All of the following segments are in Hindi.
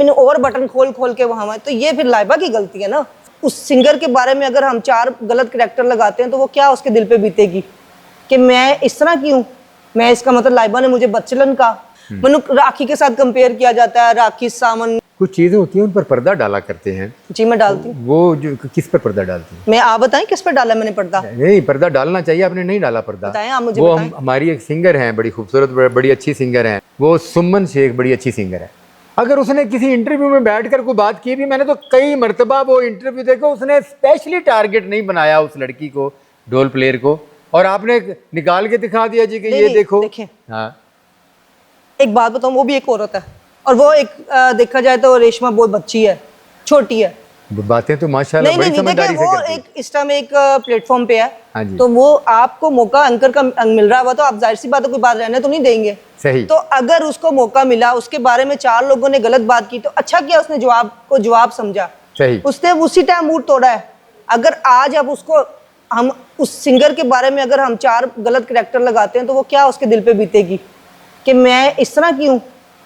मैंने और बटन खोल खोल के वहाँ, तो ये फिर लाइबा की गलती है ना। उस सिंगर के बारे में अगर हम 4 गलत करैक्टर लगाते हैं तो वो क्या उसके दिल पे बीतेगी कि मैं इस तरह की हूँ। मैं इसका मतलब लाइबा ने मुझे बच्चलन का मनु राखी के साथ कंपेयर किया जाता है, राखी सावन। कुछ चीजें होती हैं उन पर पर्दा डाला करते हैं। जी मैं डालती हूँ। वो जो किस पर पर्दा डालती हैं? मैं आप बताएं किस पर डाला मैंने पर्दा? नहीं, पर्दा डालना चाहिए, आपने नहीं डाला पर्दा। बताएं आप मुझे। वो हमारी एक सिंगर हैं, बड़ी खूबसूरत, बड़ी अच्छी सिंगर हैं, वो सुमन शेख, बड़ी अच्छी सिंगर है। अगर उसने किसी इंटरव्यू में बैठकर कोई बात की भी, मैंने तो कई मरतबा वो इंटरव्यू देखो, उसने स्पेशली टारगेट नहीं बनाया उस लड़की को, ढोल प्लेयर को, और आपने निकाल के दिखा दिया जी कि ये देखो। हाँ, एक बात बताऊं, वो भी एक औरत है और वो एक देखा जाए तो रेशमा बहुत बच्ची है, छोटी है। बातें तो माशाल्लाह बड़ी समझदारी से करती है। एक इस टाइम एक प्लेटफॉर्म पे है। हाँ जी। तो वो आपको मौका एंकर का मिल रहा हुआ तो आप जाहिर सी बात है कोई बात रहने तो नहीं देंगे। सही। तो अगर उसको मौका मिला, उसके बारे में 4 लोगों ने गलत बात की, तो अच्छा किया उसने जवाब समझा। सही। उसने उसी टाइम मूड तोड़ा है। अगर आज अब उसको हम उस सिंगर के बारे में अगर हम 4 गलत करैक्टर लगाते हैं तो वो क्या उसके दिल पे बीतेगी कि मैं इस तरह की हूँ।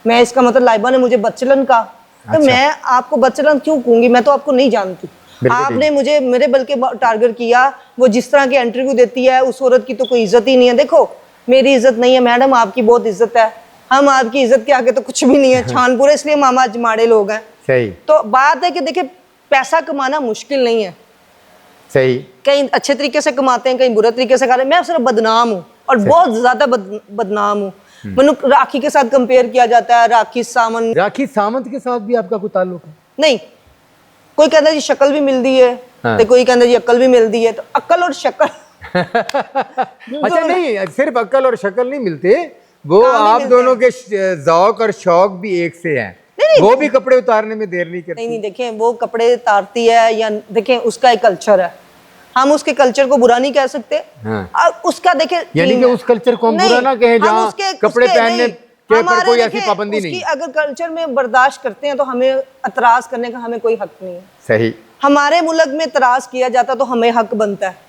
मैं इसका मतलब लाइबा ने मुझे बच्चलन का, तो मैं आपको बच्चलन क्यों कहूंगी? मैं तो आपको नहीं जानती। आपने मुझे मेरे बल्कि टारगेट किया। वो जिस तरह के इंटरव्यू देती है, उस औरत की तो कोई इज्जत ही नहीं है। देखो मेरी इज्जत नहीं है मैडम, आपकी बहुत इज्जत है। हम आपकी इज्जत के आगे तो कुछ भी नहीं है। छानपुरे इसलिए हम आज माड़े लोग हैं। सही। तो बात है कि देखिए पैसा कमाना मुश्किल नहीं है। सही। कहीं अच्छे तरीके से कमाते हैं, कहीं बुरे तरीके से खा रहे हैं। मैं सिर्फ बदनाम हूँ और बहुत ज्यादा बदनाम हूँ। मनु राखी के साथ कंपेयर किया जाता है, राखी सावंत। राखी सावंत के साथ भी आपका कोई ताल्लुक है? नहीं, कोई कहता है जी शक्ल भी मिलती है। हाँ। तो कोई कहता है जी अक्ल भी मिलती है। तो अक्ल और शक्ल अच्छा नहीं, सिर्फ अक्ल और शक्ल नहीं मिलते, वो आप दोनों के ज़ौक और शौक भी एक से हैं। वो भी कपड़े उतारने में देर नहीं करती। नहीं देखें, वो कपड़े उतारती है या देखें उसका एक कल्चर है, हम उसके कल्चर को बुरा नहीं कह सकते। हाँ। उसका देखें, यानी कि उस कल्चर को हम बुरा ना कहें जहाँ कपड़े पहनने के पर कोई ऐसी पाबंदी नहीं। अगर कल्चर में बर्दाश्त करते हैं तो हमें एतराज करने का हमें कोई हक नहीं है। सही। हमारे मुल्क में एतराज किया जाता तो हमें हक बनता है।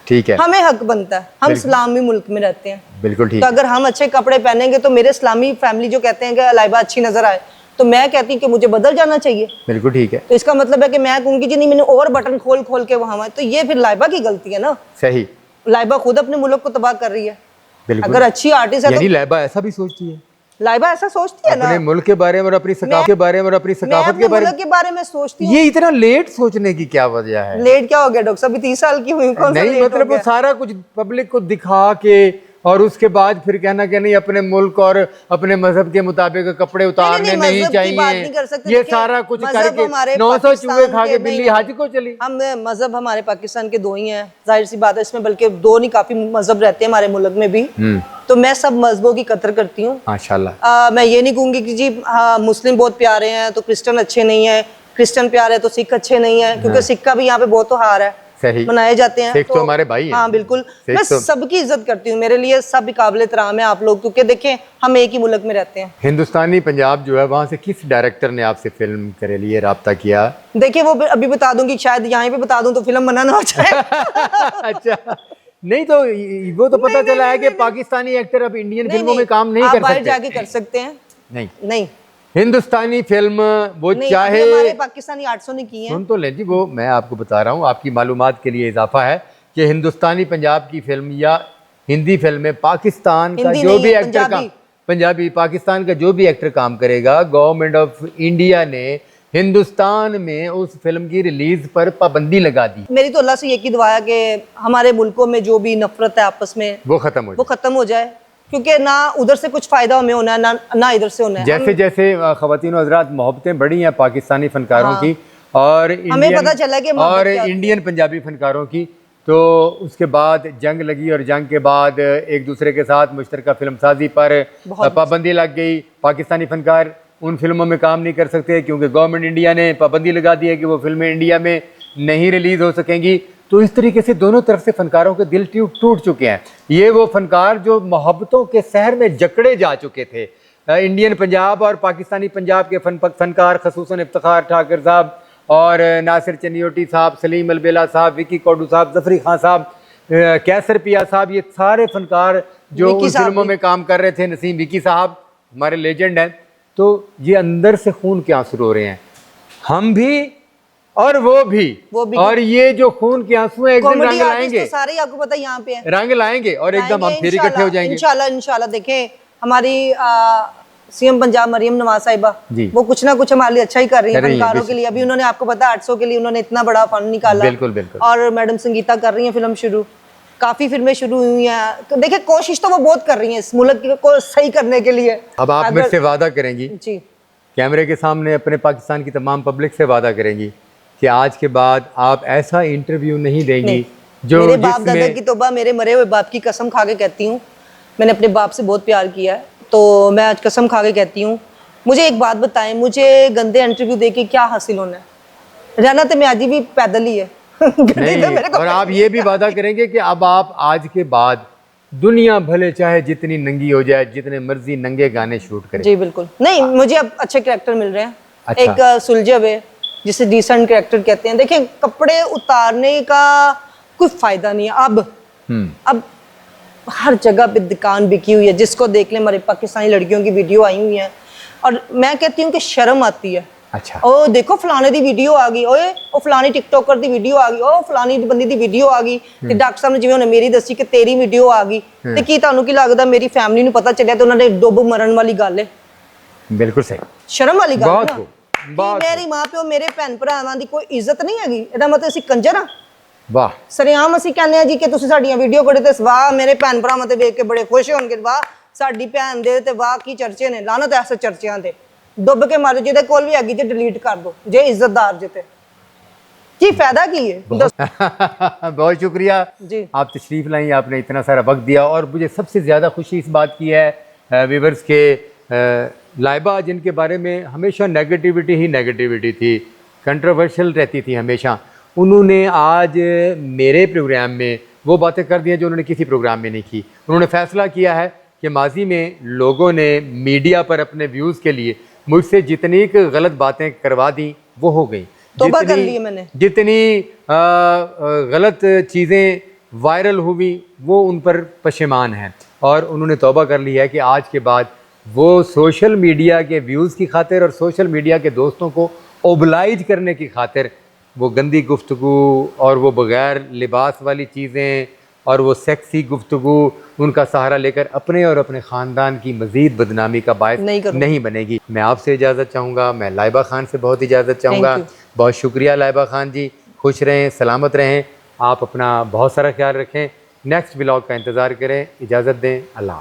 ठीक है, हमें हक बनता है। हम इस्लामी मुल्क में रहते हैं। बिल्कुल ठीक। तो अगर हम अच्छे कपड़े पहनेंगे तो मेरे इस्लामी फैमिली जो कहते हैं कि लाइबा अच्छी नजर आए, तो मैं कहती हूँ कि मुझे बदल जाना चाहिए। बिल्कुल ठीक है। तो इसका मतलब है कि मैं कहूंगी जी नहीं मैंने और बटन खोल खोल के वहां, तो ये फिर लाइबा की गलती है ना। सही। लाइबा खुद अपने मुल्क को तबाह कर रही है। अगर अच्छी आर्टिस्ट है यानी लाइबा ऐसा भी सोचती है। लाइबा ऐसा सोचती है ना, अपने मुल्क के बारे में और अपनी सकाफत के बारे में और अपनी सकाफत के बारे में सोचती हूँ। ये इतना लेट सोचने की क्या वजह है? लेट क्या हो गया डॉक्टर साहब, 30 साल की हुई, कौन सा नहीं, मतलब वो सारा कुछ पब्लिक को दिखा के और उसके बाद फिर कहना कि नहीं अपने मुल्क और अपने मजहब के मुताबिक कपड़े उतारने नहीं चाहिए, ये सारा कुछ करके 900 चूहे खा के बिल्ली हज को चली। हम मजहब हमारे पाकिस्तान के 2 ही हैं, जाहिर सी बात है, इसमें बल्कि 2 नहीं काफी मजहब रहते हैं हमारे मुल्क में भी। तो मैं सब मजहबों की कदर करती हूँ माशाल्लाह। मैं ये नहीं कहूंगी कि जी मुस्लिम बहुत प्यारे हैं तो क्रिश्चियन अच्छे नहीं है, क्रिश्चियन प्यारे तो सिख अच्छे नहीं है, क्योंकि सिख का भी यहाँ पे बहुत त्योहार है, मनाए जाते हैं। तो हमारे भाई हैं। हाँ बिल्कुल, मैं सबकी इज्जत करती हूँ। मेरे लिए सब काबिल एहतराम है आप लोग, क्योंकि देखें हम एक ही मुल्क में रहते हैं। हिंदुस्तानी पंजाब जो है, वहाँ से किस डायरेक्टर ने आपसे फिल्म के लिए राब्ता किया? देखिए वो अभी बता दूंगी, शायद यहाँ पे बता दूं तो फिल्म बना ना हो जाए। अच्छा नहीं, तो वो तो पता चला है कि पाकिस्तानी एक्टर अब इंडियन फिल्मों में काम नहीं कर सकते। बाहर जाके कर सकते हैं। नहीं हिंदुस्तानी फिल्म वो चाहे हमारे पाकिस्तानी 800 ने की है। सुन तो ले जी, वो मैं आपको बता रहा हूँ, आपकी मालूमात के लिए इजाफा है कि हिंदुस्तानी पंजाब की फिल्म या हिंदी फिल्म में पाकिस्तान का जो भी एक्टर का पंजाबी पाकिस्तान का जो भी एक्टर काम करेगा, गवर्नमेंट ऑफ इंडिया ने हिंदुस्तान में उस फिल्म की रिलीज पर पाबंदी लगा दी। मेरी तो अल्लाह से ये की दुआ है कि हमारे मुल्कों में जो भी नफरत है आपस में वो खत्म हो जाए, क्योंकि ना उधर से कुछ फायदा हमें होना है ना इधर से होना है। जैसे जैसे ख़वातीन और हज़रात मोहब्बतें बढ़ी हैं पाकिस्तानी फनकारों की और हमें पता चला कि और इंडियन पंजाबी फनकारों की, तो उसके बाद जंग लगी और जंग के बाद एक दूसरे के साथ मुश्तरका फिल्म साजी पर पाबंदी लग गई। पाकिस्तानी फनकार उन फिल्मों में काम नहीं कर सकते क्योंकि गवर्नमेंट इंडिया ने पाबंदी लगा दी है कि वो फिल्में इंडिया में नहीं रिलीज़ हो सकेंगी। तो इस तरीके से दोनों तरफ से फनकारों के दिल टूट चुके हैं। ये वो फनकार जो मोहब्बतों के शहर में जकड़े जा चुके थे, इंडियन पंजाब और पाकिस्तानी पंजाब के फनकार खसूसन इफ्तिखार ठाकर साहब और नासिर चनियोटी साहब, सलीम अलबेला साहब, विकी कौडू साहब, जफरी खान साहब, कैसर पिया साहब, ये सारे फनकार जो उन फिल्मों में काम कर रहे थे, नसीम विकी साहब हमारे लेजेंड हैं, तो ये अंदर से खून के आंसू रो रहे हैं, हम भी और वो भी और ये जो खून के आंसू हैं एक दिन रंग लाएंगे, सारे आपको पता है यहाँ पे है, रंग लाएंगे और एकदम हम फिर इकट्ठे हो जाएंगे इंशाल्लाह। इंशाल्लाह देखें हमारी सीएम पंजाब मरियम नवाज साहिबा, वो कुछ ना कुछ हमारे लिए अच्छा ही कर रही है फनकारों के लिए। अभी उन्होंने आपको पता 800 के लिए उन्होंने इतना बड़ा फंड निकाला। बिल्कुल बिल्कुल। और मैडम संगीता कर रही है फिल्म शुरू, काफी फिल्में शुरू हुई हैं। देखिए कोशिश तो वो बहुत कर रही है इस मुल्क को सही करने के लिए। अब आप मेरे से वादा करेंगी जी, कैमरे के सामने अपने पाकिस्तान की तमाम पब्लिक से वादा करेंगी कि आज के बाद आप ऐसा इंटरव्यू नहीं देंगी जो मेरे बाप दादा की तौबा, मेरे मरे हुए बाप की कसम खा के कहती हूँ, मैंने अपने बाप से बहुत प्यार किया है, तो मैं आज कसम खा के कहती हूँ, मुझे एक बात बताएं, मुझे गंदे इंटरव्यू देके क्या हासिल होना है? रहना तो मैं आज भी पैदल ही है नहीं, और आप ये भी वादा करेंगे कि अब आप आज के बाद दुनिया भले चाहे जितनी नंगी हो जाए, जितने मर्जी नंगे गाने शूट करें। जी बिल्कुल। नहीं, मुझे अब अच्छे कैरेक्टर मिल रहे हैं। अच्छा। एक सुलझे हुए जिसे डिसेंट कैरेक्टर कहते हैं। देखिए कपड़े उतारने का कोई फायदा नहीं है अब हर जगह पे दुकान बिकी हुई है, जिसको देख ले हमारे पाकिस्तानी लड़कियों की वीडियो आई हुई है, और मैं कहती हूँ कि शर्म आती है। अच्छा। ओ देखो फलाने दी वीडियो आ गई, ओए ओ फलानी टिकटॉकर दी वीडियो आ गई, ओ फलानी बंदी दी वीडियो आ गई, ਤੇ ਡਾਕਟਰ ਸਾਹਿਬ ਨੇ ਜਿਵੇਂ ਉਹਨੇ ਮੇਰੀ ਦੱਸੀ ਕਿ ਤੇਰੀ ਵੀਡੀਓ ਆ ਗਈ, ਤੇ ਕੀ ਤੁਹਾਨੂੰ ਕੀ ਲੱਗਦਾ ਮੇਰੀ ਫੈਮਿਲੀ ਨੂੰ ਪਤਾ ਚੱਲਿਆ ਤੇ ਉਹਨਾਂ ਨੇ ਡੁੱਬ ਮਰਨ ਵਾਲੀ ਗੱਲ ਹੈ? ਬਿਲਕੁਲ ਸਹੀ, ਸ਼ਰਮ ਵਾਲੀ ਗੱਲ ਹੈ ਨਾ। बहुत मेरी माँ प्यो मेरे भैन भरावां दी कोई इज्जत नहीं हैगी, ਇਹਦਾ ਮਤਲਬ ਅਸੀਂ ਕੰਜਰ ਆ? वाह, ਸਰਿਆਮ ਅਸੀਂ ਕਹਿੰਦੇ ਆ ਜੀ ਕਿ ਤੁਸੀਂ ਸਾਡੀਆਂ ਵੀਡੀਓ ਕੋੜੇ ਤੇ ਵਾਹ ਮੇਰੇ ਭੈਣ ਭਰਾਵਾਂ ਤੇ ਵੇਖ ਕੇ ਬੜੇ ਖੁਸ਼ ਹੋਣਗੇ, ਵਾਹ ਸਾਡੀ ਭੈਣ ਦੇ ਤੇ ਵਾਹ ਕੀ ਚਰਚੇ ਨੇ, ਲਾਨਤ ਐਸੇ ਚਰਚਿਆਂ ਤੇ ਡੁੱਬ ਕੇ ਮਰ, ਜਿਹਦੇ ਕੋਲ ਵੀ ਹੈਗੀ ਜੇ ਡਿਲੀਟ ਕਰ ਦੋ ਜੇ ਇੱਜ਼ਤਦਾਰ ਜੇ ਤੇ ਕੀ ਫਾयदा की है? बहुत शुक्रिया जी, आप तशरीफ लाई, आपने इतना सारा वक्त दिया। और मुझे सबसे ज़्यादा खुशी इस बात की है व्यूवर्स के लाइबा जिनके बारे में हमेशा नेगेटिविटी ही नेगेटिविटी थी, कंट्रोवर्शियल रहती थी हमेशा, उन्होंने आज मेरे प्रोग्राम में वो बातें कर दी हैं जो उन्होंने किसी प्रोग्राम में नहीं की। उन्होंने फ़ैसला किया है कि माजी में लोगों ने मीडिया पर अपने व्यूज़ के लिए मुझसे जितनी गलत बातें करवा दी वो हो गई, तौबा कर ली मैंने, जितनी गलत चीज़ें वायरल हुई वो उन पर पशेमान हैं, और उन्होंने तौबा कर ली है कि आज के बाद वो सोशल मीडिया के व्यूज़ की खातिर और सोशल मीडिया के दोस्तों को ओबलाइज करने की खातिर वो गंदी गुफ्तगू और वो बग़ैर लिबास वाली चीज़ें और वो सेक्सी गुफ्तगू उनका सहारा लेकर अपने और अपने ख़ानदान की मज़ीद बदनामी का बायस नहीं बनेगी। मैं आपसे इजाज़त चाहूँगा, मैं लाइबा ख़ान से बहुत इजाज़त चाहूँगा। बहुत शुक्रिया लाइबा ख़ान जी, खुश रहें, सलामत रहें, आप अपना बहुत सारा ख्याल रखें। नेक्स्ट व्लॉग का इंतज़ार करें, इजाज़त दें, अल्लाह।